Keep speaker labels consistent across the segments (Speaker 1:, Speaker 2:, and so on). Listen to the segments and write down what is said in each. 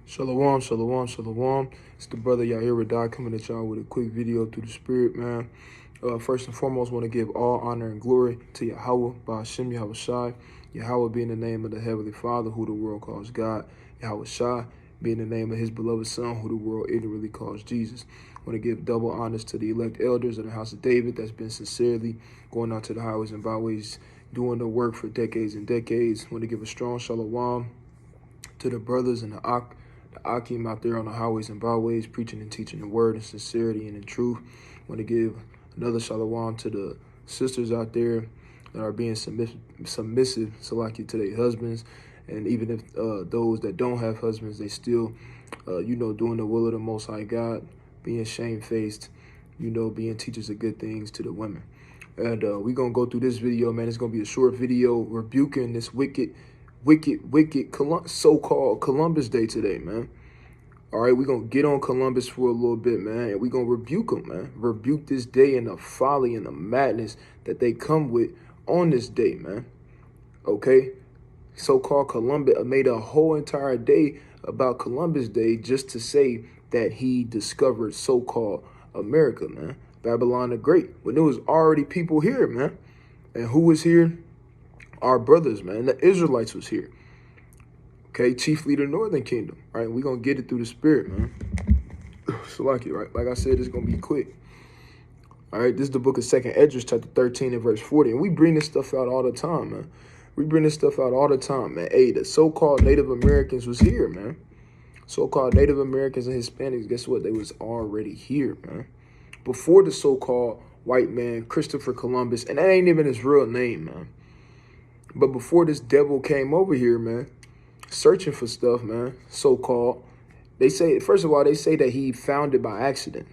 Speaker 1: Shalom, shalom, shalom. It's the brother Yair Radai coming at y'all with a quick video through the spirit, man. First and foremost, want to give all honor and glory to Yahweh, Ba'ashem Yahweh Shai. Yahweh being the name of the Heavenly Father, who the world calls God. Yahweh Shai being the name of his beloved Son, who the world ignorantly calls Jesus. Want to give double honors to the elect elders of the house of David that's been sincerely going out to the highways and byways, doing the work for decades and decades. Want to give a strong shalom to the brothers and the Akim out there on the highways and byways, preaching and teaching the word in sincerity and in truth. Want to give another shalom to the sisters out there that are being submissive, to their husbands. And even if those that don't have husbands, they still, doing the will of the Most High God, being shamefaced, being teachers of good things to the women. And we're going to go through this video, man. It's going to be a short video rebuking this wicked so-called Columbus Day today, man. All right, we're going to get on Columbus for a little bit, man, and we're going to rebuke them, man. Rebuke this day and the folly and the madness that they come with on this day, man. Okay? So-called Columbus made a whole entire day about Columbus Day just to say that he discovered so-called America, man. Babylon the Great, when there was already people here, man. And who was here? Our brothers, man. The Israelites was here. Okay, chiefly the Northern Kingdom. All right, we're going to get it through the spirit, man. So right? Like I said, it's going to be quick. All right, this is the book of 2nd Esdras, chapter 13 and verse 40. And we bring this stuff out all the time, man. We bring this stuff out all the time, man. Hey, the so-called Native Americans was here, man. So-called Native Americans and Hispanics, guess what? They was already here, man. Before the so-called white man, Christopher Columbus, and that ain't even his real name, man. But before this devil came over here, man, searching for stuff, man, so-called, they say, first of all, they say that he found it by accident.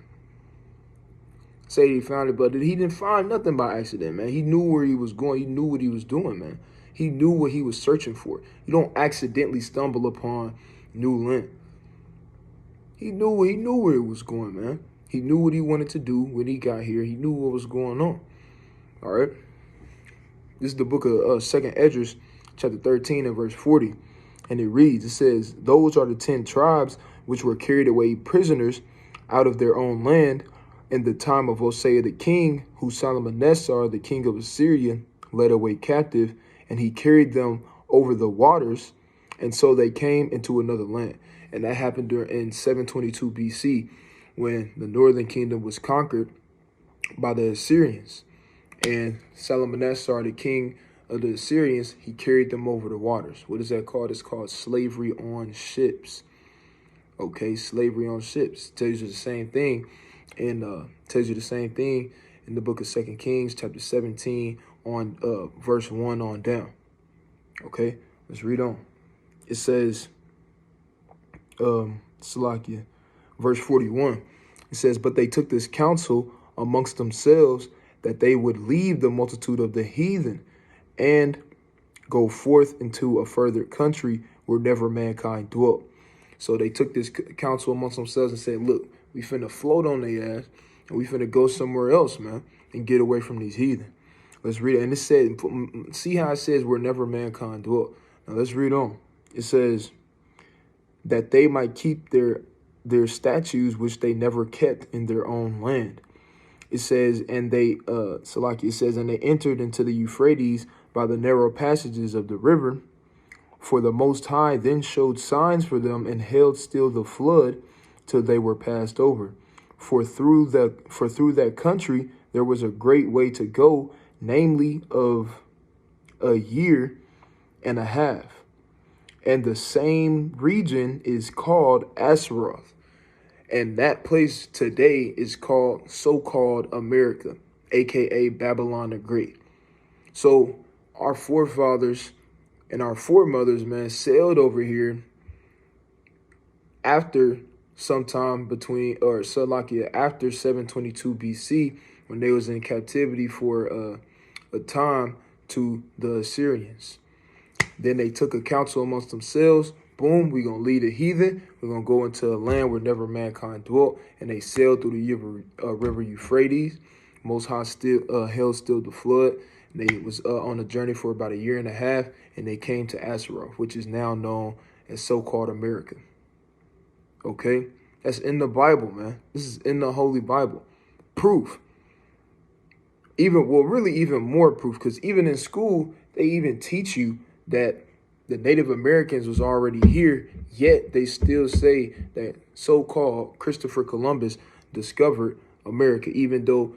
Speaker 1: Say he found it, but he didn't find nothing by accident, man. He knew where he was going. He knew what he was doing, man. He knew what he was searching for. You don't accidentally stumble upon new land. He knew where it was going, man. He knew what he wanted to do when he got here. He knew what was going on. All right. This is the book of 2nd Esdras, chapter 13 and verse 40. And it reads, it says, those are the 10 tribes which were carried away prisoners out of their own land in the time of Hosea the king, who Salmanassar, the king of Assyria, led away captive, and he carried them over the waters, and so they came into another land. And that happened in 722 BC, when the northern kingdom was conquered by the Assyrians. And Salmanassar, the king of the Assyrians, he carried them over the waters. What is that called? It's called slavery on ships. Okay, slavery on ships. Tells you the same thing, and tells you the same thing in the book of 2 Kings, chapter 17, on verse 1 on down. Okay, let's read on. It says, Salakia, verse 41. It says, but they took this counsel amongst themselves that they would leave the multitude of the heathen and go forth into a further country where never mankind dwelt. So they took this counsel amongst themselves and said, look, we finna float on their ass and we finna go somewhere else, man, and get away from these heathen. Let's read it. And it said, see how it says where never mankind dwelt. Now let's read on. It says that they might keep their statues which they never kept in their own land. It says, and they, Salaki, it says, and they entered into the Euphrates by the narrow passages of the river. For the Most High then showed signs for them and held still the flood till they were passed over. For through that country there was a great way to go, namely of a year and a half. And the same region is called Asaroth. And that place today is called so-called America, a.k.a. Babylon the Great. So our forefathers and our foremothers, man, sailed over here after sometime between, or Salakia, after 722 BC, when they was in captivity for a time to the Assyrians. Then they took a counsel amongst themselves. Boom, we're going to lead the heathen. We're going to go into a land where never mankind dwelt. And they sailed through the river Euphrates. Most High held still the flood. And they was on a journey for about a year and a half. And they came to Asaroth, which is now known as so-called America. Okay? That's in the Bible, man. This is in the Holy Bible. Proof. Really even more proof, because even in school, they even teach you that the Native Americans was already here, yet they still say that so-called Christopher Columbus discovered America, even though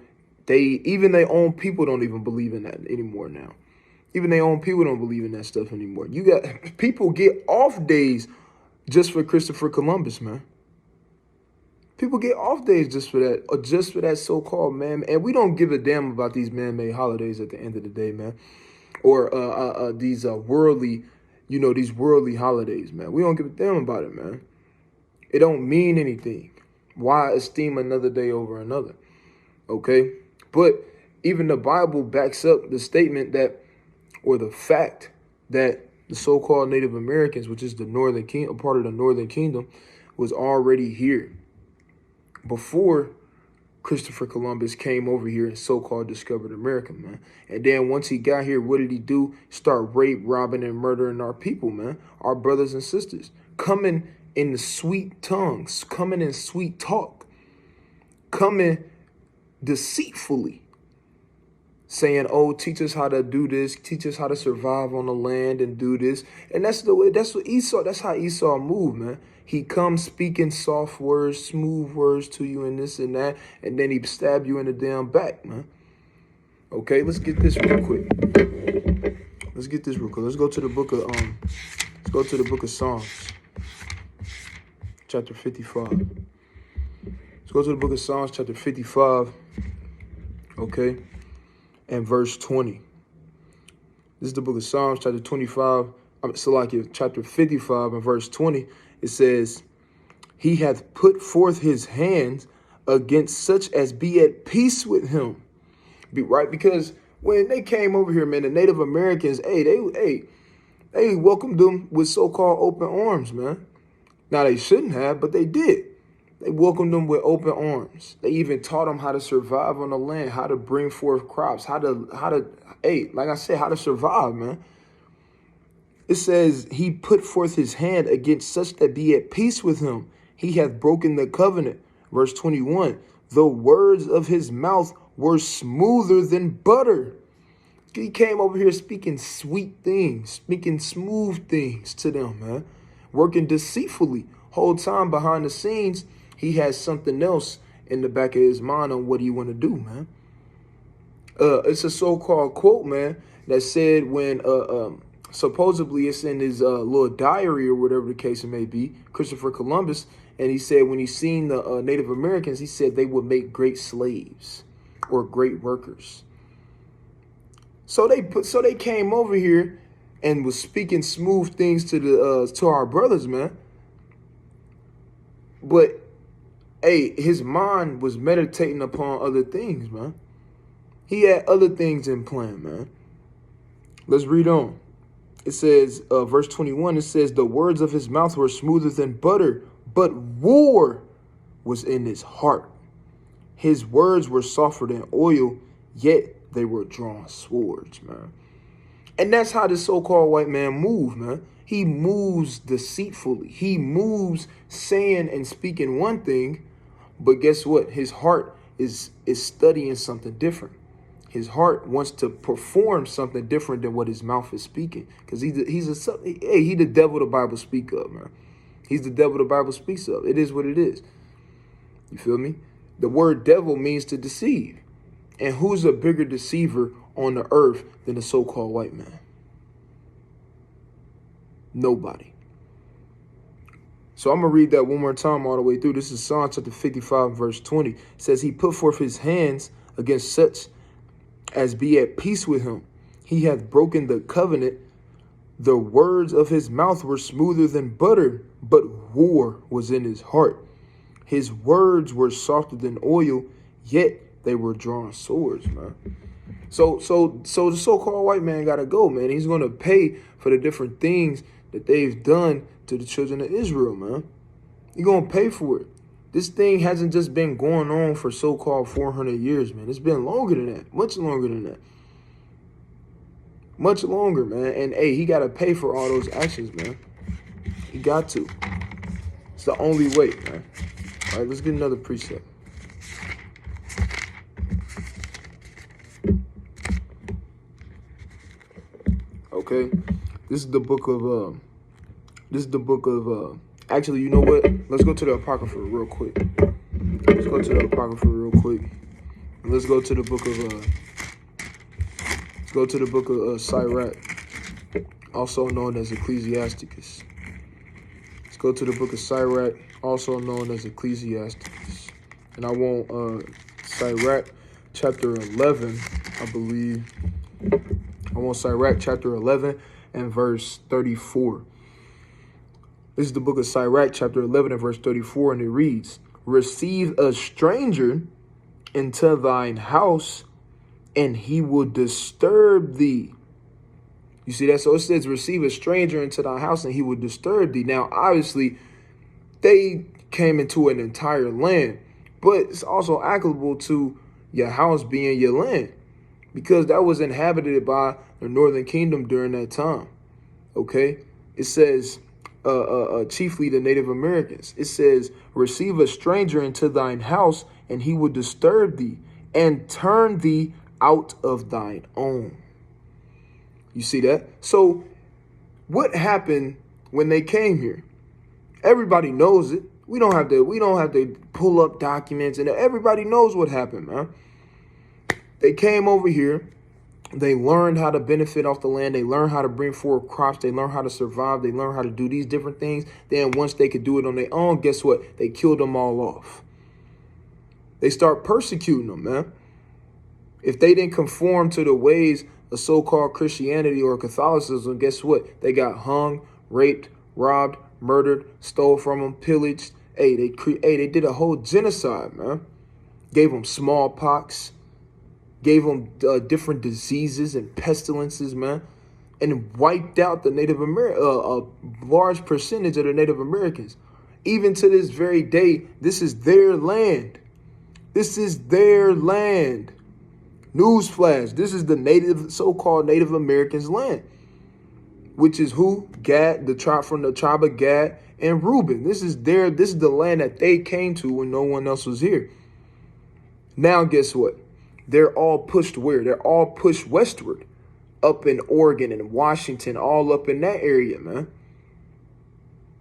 Speaker 1: even their own people don't even believe in that anymore now. Even their own people don't believe in that stuff anymore. You got people get off days just for Christopher Columbus, man. People get off days just for that, or just for that so-called man. And we don't give a damn about these man-made holidays at the end of the day, man. Or these worldly, these worldly holidays, man. We don't give a damn about it, man. It don't mean anything. Why esteem another day over another? Okay? But even the Bible backs up the statement that, or the fact that the so-called Native Americans, which is the Northern Kingdom, a part of the Northern Kingdom, was already here before Christopher Columbus came over here and so-called discovered America, man. And then once he got here, what did he do? Start rape, robbing, and murdering our people, man. Our brothers and sisters. Coming in the sweet tongues, coming in sweet talk, coming deceitfully, saying, oh, teach us how to do this, teach us how to survive on the land and do this. And that's what Esau, that's how Esau moved, man. He comes speaking soft words, smooth words to you and this and that, and then he stab you in the damn back, man. Okay, let's get this real quick. Let's go to the book of Psalms, chapter 55. Let's go to the book of Psalms, chapter 55, okay, and verse 20. This is the book of Psalms, chapter 55, and verse 20. It says, he hath put forth his hands against such as be at peace with him. Right? Because when they came over here, man, the Native Americans, they welcomed them with so-called open arms, man. Now, they shouldn't have, but they did. They welcomed them with open arms. They even taught them how to survive on the land, how to bring forth crops, how to survive, man. It says, he put forth his hand against such that be at peace with him. He hath broken the covenant. Verse 21, the words of his mouth were smoother than butter. He came over here speaking sweet things, speaking smooth things to them, man. Working deceitfully. Whole time behind the scenes, he has something else in the back of his mind on what he want to do, man. It's a so-called quote, man, that said when supposedly it's in his little diary or whatever the case it may be, Christopher Columbus, and he said when he seen the Native Americans, he said they would make great slaves or great workers. So they came over here and was speaking smooth things to our brothers, man. But hey, his mind was meditating upon other things, man. He had other things in plan, man. Let's read on. It says, verse 21, it says, the words of his mouth were smoother than butter, but war was in his heart. His words were softer than oil, yet they were drawn swords, man. And that's how the so-called white man moves, man. He moves deceitfully. He moves saying and speaking one thing, but guess what? His heart is studying something different. His heart wants to perform something different than what his mouth is speaking. Because he the devil the Bible speak of, man. He's the devil the Bible speaks of. It is what it is. You feel me? The word devil means to deceive. And who's a bigger deceiver on the earth than the so-called white man? Nobody. So I'm going to read that one more time all the way through. This is Psalm chapter 55, verse 20. It says, he put forth his hands against such as be at peace with him. He hath broken the covenant. The words of his mouth were smoother than butter, but war was in his heart. His words were softer than oil, yet they were drawn swords, man. So the so-called white man got to go, man. He's going to pay for the different things that they've done to the children of Israel, man. He's going to pay for it. This thing hasn't just been going on for so-called 400 years, man. It's been longer than that. Much longer than that. Much longer, man. And, hey, he got to pay for all those actions, man. He got to. the only way, man. All right, let's get another precept. Okay, this is the book of actually, you know what? Let's go to the Apocrypha real quick. Let's go to the Apocrypha real quick. And let's go to the book of Sirach, also known as Ecclesiasticus. Let's go to the book of Sirach, also known as Ecclesiasticus. And I want Sirach chapter 11, I believe. I want Sirach chapter 11 and verse 34. This is the book of Sirach chapter 11 and verse 34, and it reads, "Receive a stranger into thine house, and he will disturb thee." You see that? So it says, receive a stranger into thy house, and he will disturb thee. Now, obviously, they came into an entire land, but it's also applicable to your house being your land, because that was inhabited by the northern kingdom during that time. Okay? It says, chiefly the Native Americans. It says, receive a stranger into thine house, and he will disturb thee, and turn thee out of thine own. You see that? So what happened when they came here? Everybody knows it. We don't have to pull up documents, and everybody knows what happened, man. They came over here. They learned how to benefit off the land. They learned how to bring forward crops. They learned how to survive. They learned how to do these different things. Then once they could do it on their own, guess what? They killed them all off. They start persecuting them, man. If they didn't conform to the ways of so-called Christianity or Catholicism, guess what? They got hung, raped, robbed, murdered, stole from them, pillaged. Hey, they did a whole genocide, man. Gave them smallpox. Gave them different diseases and pestilences, man, and wiped out the a large percentage of the Native Americans. Even to this very day, this is their land. This is their land. Newsflash, this is the so-called Native Americans' land, which is who? Gad, from the tribe of Gad and Reuben. This is the land that they came to when no one else was here. Now, guess what? They're all pushed where? They're all pushed westward, up in Oregon and Washington, all up in that area, man.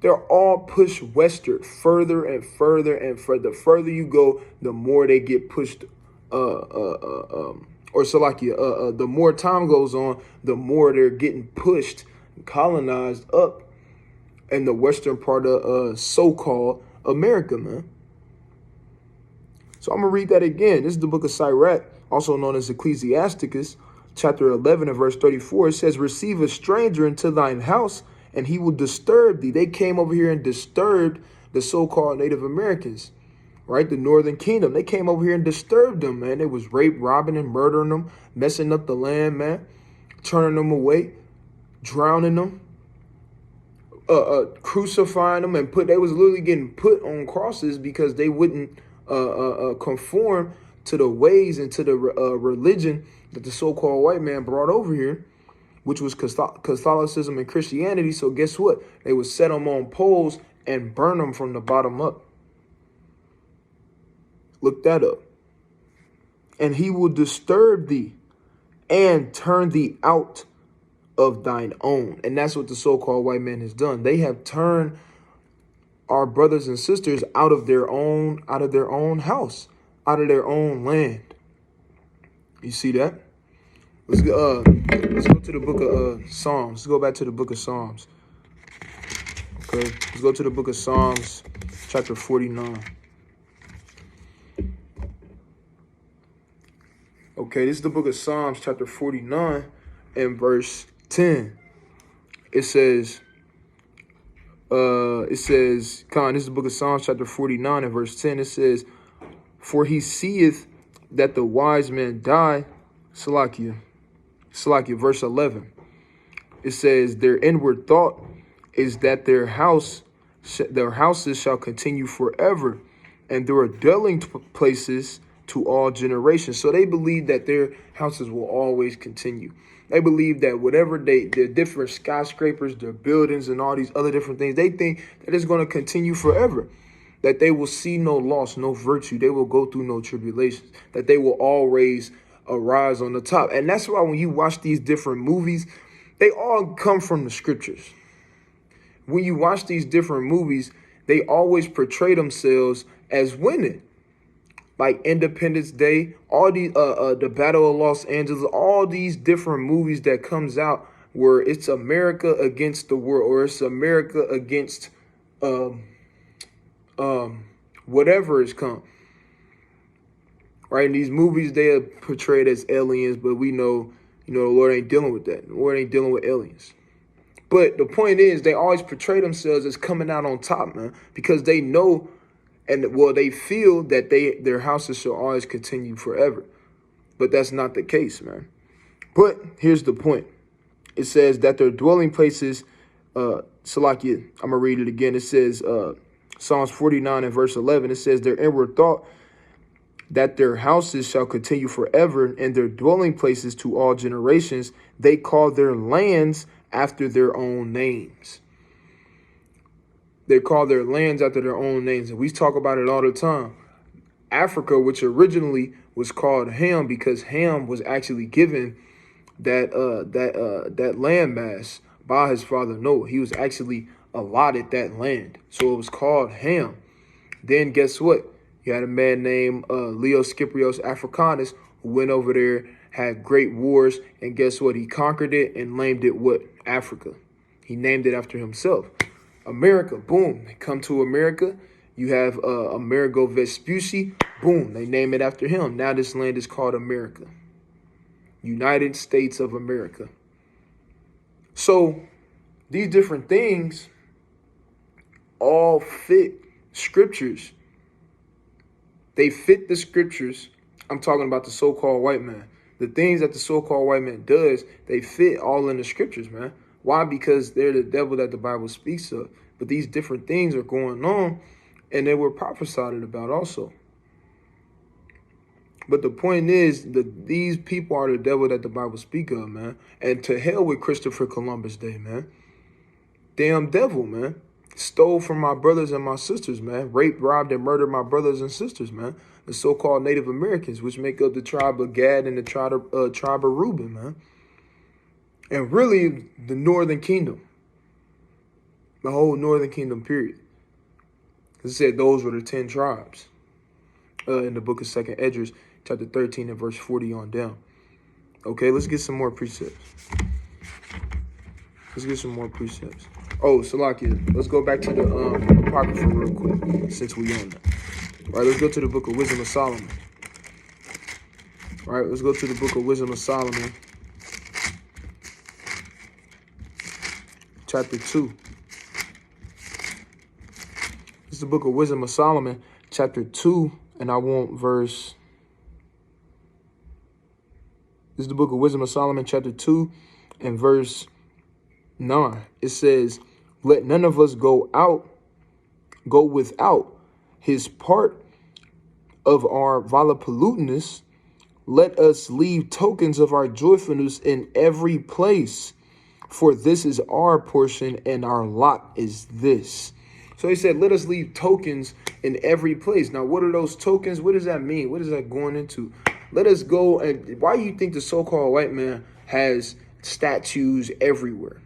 Speaker 1: They're all pushed westward, further and further and further. The further you go, the more they get pushed. The more time goes on, the more they're getting pushed, colonized up in the western part of so-called America, man. So I'm going to read that again. This is the book of Sirach, also known as Ecclesiasticus, chapter 11 and verse 34. It says, receive a stranger into thine house, and he will disturb thee. They came over here and disturbed the so-called Native Americans, right? The northern kingdom. They came over here and disturbed them, man. They was rape, robbing, and murdering them, messing up the land, man, turning them away, drowning them, crucifying them, and they was literally getting put on crosses because they wouldn't conform to the ways and to the religion that the so-called white man brought over here, which was Catholicism and Christianity. So guess what? They would set them on poles and burn them from the bottom up. Look that up. And he will disturb thee and turn thee out of thine own. And that's what the so-called white man has done. They have turned our brothers and sisters out of their own house, out of their own land. You see that? Let's go to the book of Psalms. Let's go back to the book of Psalms. Okay, let's go to the book of Psalms, chapter 49. Okay, this is the book of Psalms, chapter 49, and verse 10. It says, this is the book of Psalms, chapter 49, and verse 10. It says, for he seeth that the wise men die. Salakia, verse 11. It says, their inward thought is that their houses shall continue forever, and there are dwelling places to all generations. So they believe that their houses will always continue. They believe that whatever the different skyscrapers, their buildings, and all these other different things, they think that it's going to continue forever. That they will see no loss, no virtue. They will go through no tribulations. That they will always arise on the top. And that's why when you watch these different movies, they all come from the scriptures. When you watch these different movies, they always portray themselves as winning. Like Independence Day, all these, the Battle of Los Angeles, all these different movies that comes out where it's America against the world, or it's America against whatever has come. Right? In these movies, they are portrayed as aliens, but we know, the Lord ain't dealing with that. The Lord ain't dealing with aliens. But the point is, they always portray themselves as coming out on top, man, because they know, they feel that their houses shall always continue forever. But that's not the case, man. But here's the point. It says that their dwelling places, Salakia, I'm going to read it again. It says, Psalms 49 and verse 11, it says, their inward thought, that their houses shall continue forever, and their dwelling places to all generations. They call their lands after their own names. They call their lands after their own names. And we talk about it all the time. Africa, which originally was called Ham, because Ham was actually given that landmass by his father Noah. He was actually allotted that land. So it was called Ham. Then guess what? You had a man named Leo Scipios Africanus who went over there, had great wars, and guess what? He conquered it and named it what? Africa. He named it after himself. America, boom. They come to America. You have Amerigo Vespucci, boom. They name it after him. Now this land is called America. United States of America. So these different things all fit scriptures. They fit the scriptures. I'm talking about the so-called white man. The things that the so-called white man does, they fit all in the scriptures, man. Why? Because they're the devil that the Bible speaks of. But these different things are going on, and they were prophesied about also. But the point is that these people are the devil that the Bible speaks of, man. And to hell with Christopher Columbus Day, man. Damn devil, man. Stole from my brothers and my sisters, man. Raped, robbed, and murdered my brothers and sisters, man. The so-called Native Americans, which make up the tribe of Gad and the tribe of Reuben, man. And really, the Northern Kingdom. The whole Northern Kingdom, period. It said those were the 10 tribes. In the book of 2nd Esdras, chapter 13 and verse 40 on down. Okay, let's get some more precepts. Oh, Salakia, let's go back to the Apocrypha real quick, since we on that. All right, let's go to the book of Wisdom of Solomon. All right, let's go to the book of Wisdom of Solomon, chapter 2. This is the book of Wisdom of Solomon, chapter 2, and I want verse... This is the book of Wisdom of Solomon, chapter 2, and verse 9. It says, let none of us go without his part of our voluptuousness. Let us leave tokens of our joyfulness in every place, for this is our portion and our lot is this. So he said, let us leave tokens in every place. Now, what are those tokens? What does that mean? What is that going into? Let us go. And why do you think the so-called white man has statues everywhere?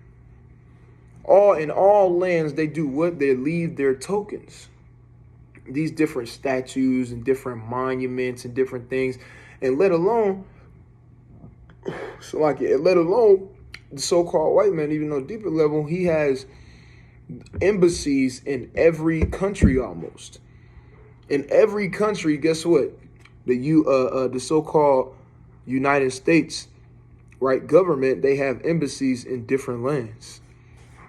Speaker 1: In all lands, they do what? They leave their tokens. These different statues and different monuments and different things. And let alone the so-called white man, even on a deeper level, he has embassies in every country almost. In every country, guess what? The so-called United States, right, government, they have embassies in different lands.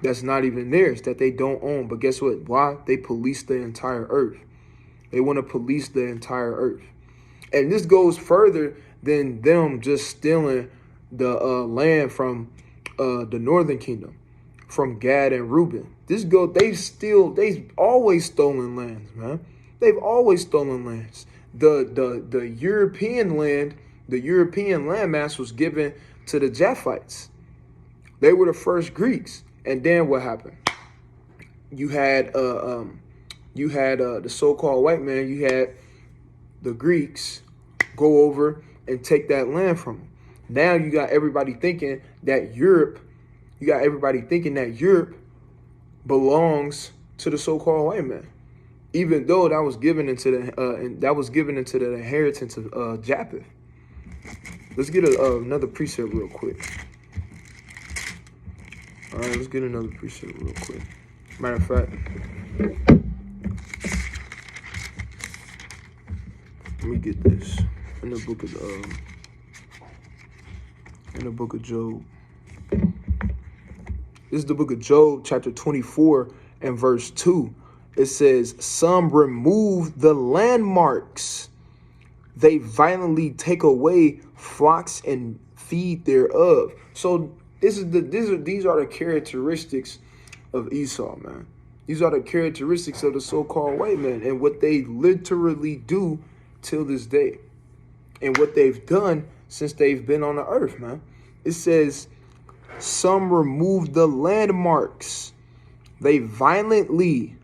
Speaker 1: That's not even theirs, that they don't own. But guess what? Why? They police the entire earth. They want to police the entire earth. And this goes further than them just stealing the land from the Northern Kingdom, from Gad and Reuben. They've always stolen lands, man. They've always stolen lands. The European land, the European landmass was given to the Japhites. They were the first Greeks. And then what happened? You had the so-called white man. You had the Greeks go over and take that land from them. Now you got everybody thinking that Europe. You got everybody thinking that Europe belongs to the so-called white man, even though that was given into the inheritance of Japheth. Let's get another precept real quick. All right, let's get another precept real quick. Matter of fact, let me get this in the book of Job. This is the book of Job, chapter 24 and verse 2. It says, some remove the landmarks. They violently take away flocks and feed thereof. So these are the characteristics of Esau, man. These are the characteristics of the so-called white man and what they literally do till this day. And what they've done since they've been on the earth, man. It says, some remove the landmarks. They violently,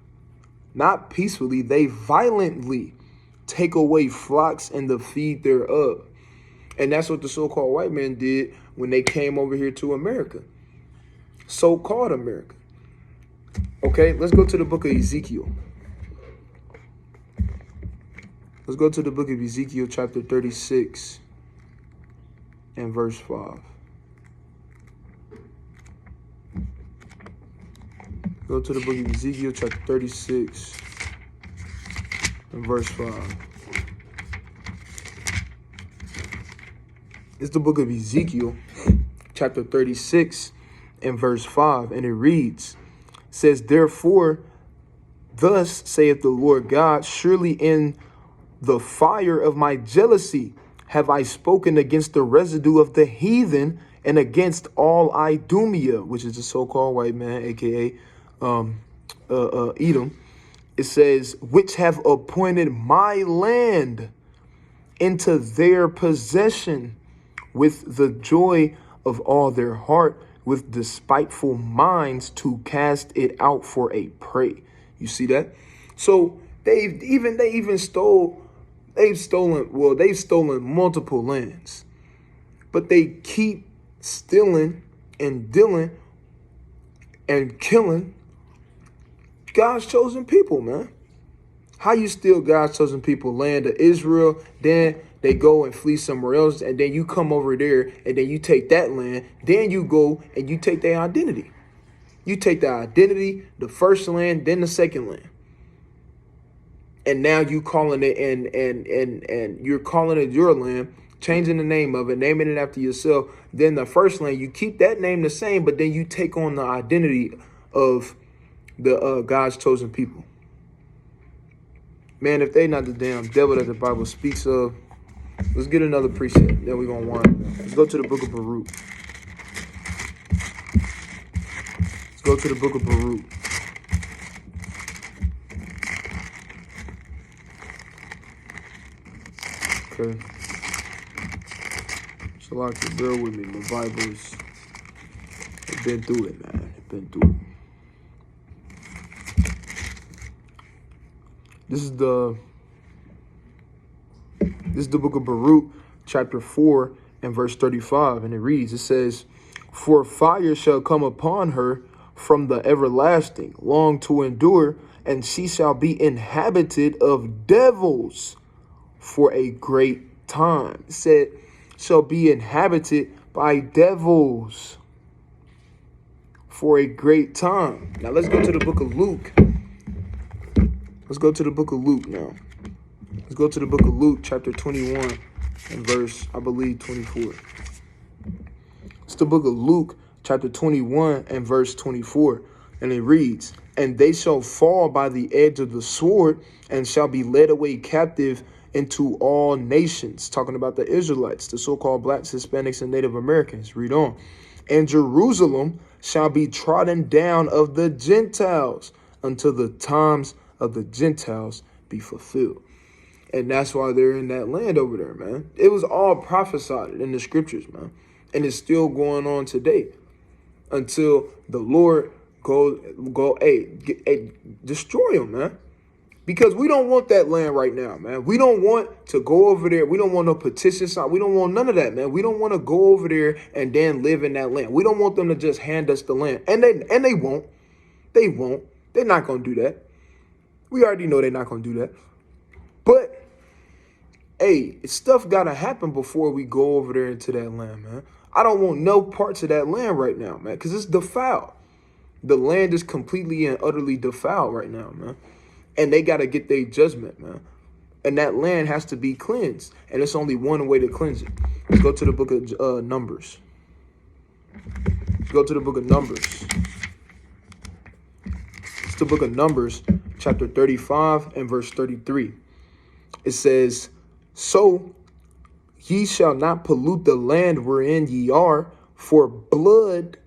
Speaker 1: not peacefully, they violently take away flocks and the feed thereof. And that's what the so-called white man did when they came over here to America. So-called America. Okay, let's go to the book of Ezekiel. Let's go to the book of Ezekiel, chapter 36 and verse 5. Go to the book of Ezekiel, chapter 36 and verse 5. It's the book of Ezekiel, chapter 36 and verse 5. And it reads, says, therefore, thus saith the Lord God, surely in the fire of my jealousy have I spoken against the residue of the heathen and against all Idumea, which is the so-called white man, aka Edom. It says, which have appointed my land into their possession with the joy of all their heart, with despiteful minds to cast it out for a prey. You see that? So they've stolen multiple lands, but they keep stealing and dealing and killing God's chosen people, man. How you steal God's chosen people land of Israel, then they go and flee somewhere else, and then you come over there, and then you take that land, then you go and you take their identity. You take the identity, the first land, then the second land. And now you calling it and you're calling it your land, changing the name of it, naming it after yourself. Then the first land, you keep that name the same, but then you take on the identity of the God's chosen people. Man, if they not the damn devil that the Bible speaks of, let's get another precept. Then we're going to wind. Let's go to the book of Baruch. Let's go to the book of Baruch. Okay. So like to bear with me. My Bible's been through it, man. It's been through it. This is the book of Baruch, chapter 4 and verse 35. And it reads, it says, for fire shall come upon her from the everlasting, long to endure, and she shall be inhabited of devils for a great time. It said, shall be inhabited by devils for a great time. Now let's go to the book of Luke. Let's go to the book of Luke now. Let's go to the book of Luke, chapter 21 and verse, I believe, 24. It's the book of Luke, chapter 21 and verse 24. And it reads, and they shall fall by the edge of the sword and shall be led away captive into all nations. Talking about the Israelites, the so-called blacks, Hispanics, and Native Americans. Read on. And Jerusalem shall be trodden down of the Gentiles until the times of the Gentiles be fulfilled. And that's why they're in that land over there, man. It was all prophesied in the scriptures, man. And it's still going on today until the Lord destroy them, man. Because we don't want that land right now, man. We don't want to go over there. We don't want no petition sign. We don't want none of that, man. We don't want to go over there and then live in that land. We don't want them to just hand us the land. And they won't. They won't. They're not going to do that. We already know they're not going to do that. But, hey, stuff got to happen before we go over there into that land, man. I don't want no parts of that land right now, man, because it's defiled. The land is completely and utterly defiled right now, man. And they got to get their judgment, man. And that land has to be cleansed. And it's only one way to cleanse it. Let's go to the book of Numbers. Let's go to the book of Numbers. It's the book of Numbers, chapter 35 and verse 33. It says, so ye shall not pollute the land wherein ye are, for blood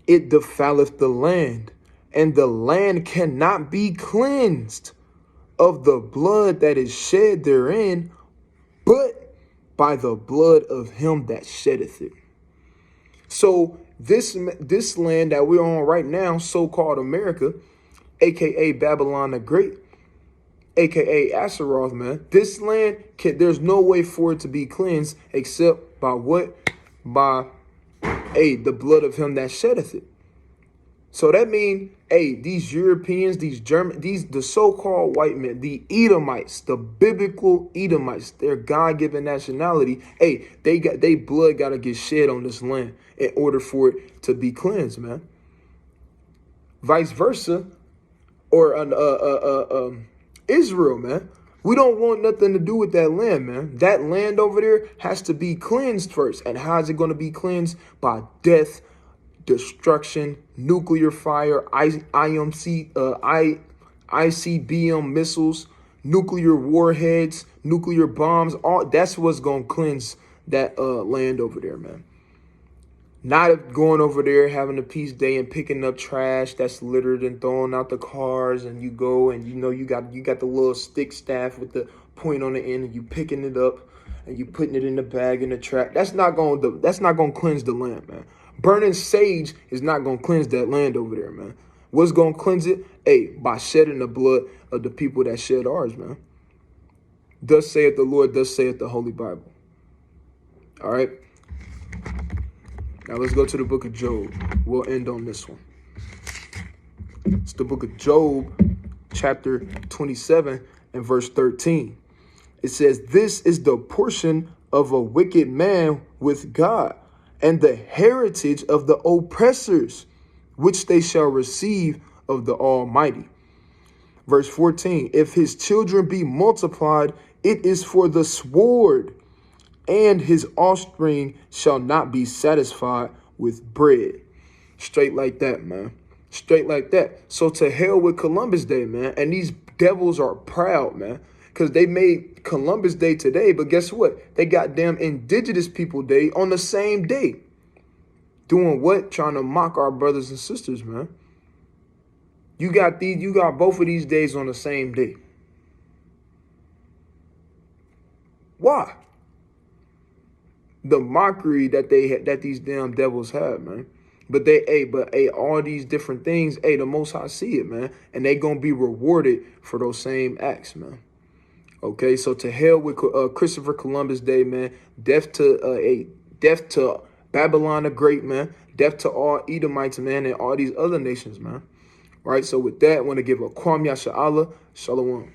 Speaker 1: it defileth the land, and the land cannot be cleansed of the blood that is shed therein, but by the blood of him that sheddeth it. So this land that we're on right now, so-called America, aka Babylon the Great, aka Asaroth, man, this land there's no way for it to be cleansed except by what? By the blood of him that sheddeth it. So that means, these Europeans, these German, the so-called white men, the Edomites, the biblical Edomites, their God-given nationality, they blood got to get shed on this land in order for it to be cleansed, man. Vice versa, or Israel, man. We don't want nothing to do with that land, man. That land over there has to be cleansed first. And how is it going to be cleansed? By death, destruction, nuclear fire, ICBM missiles, nuclear warheads, nuclear bombs. All that's what's gonna cleanse that land over there, man. Not going over there having a peace day and picking up trash that's littered and throwing out the cars, and you go and you got the little stick staff with the point on the end, and you picking it up and you putting it in the bag in the trash. That's not gonna cleanse the land, man. Burning sage is not going to cleanse that land over there, man. What's going to cleanse it? By shedding the blood of the people that shed ours, man. Thus saith the Lord, thus saith the Holy Bible. All right. Now let's go to the book of Job. We'll end on this one. It's the book of Job, chapter 27 and verse 13. It says, this is the portion of a wicked man with God, and the heritage of the oppressors, which they shall receive of the Almighty. Verse 14, if his children be multiplied, it is for the sword, and his offspring shall not be satisfied with bread. Straight like that, man. Straight like that. So to hell with Columbus Day, man. And these devils are proud, man, because they made Columbus Day today, but guess what? They got damn Indigenous People Day on the same day. Doing what? Trying to mock our brothers and sisters, man. You got both of these days on the same day. Why? The mockery that these damn devils have, man. But all these different things, the Most High see it, man, and they gonna be rewarded for those same acts, man. Okay, so to hell with Christopher Columbus Day, man. Death to Babylon the Great, man. Death to all Edomites, man, and all these other nations, man. All right, so with that, I want to give a Kwam Yasha Allah. Shalom.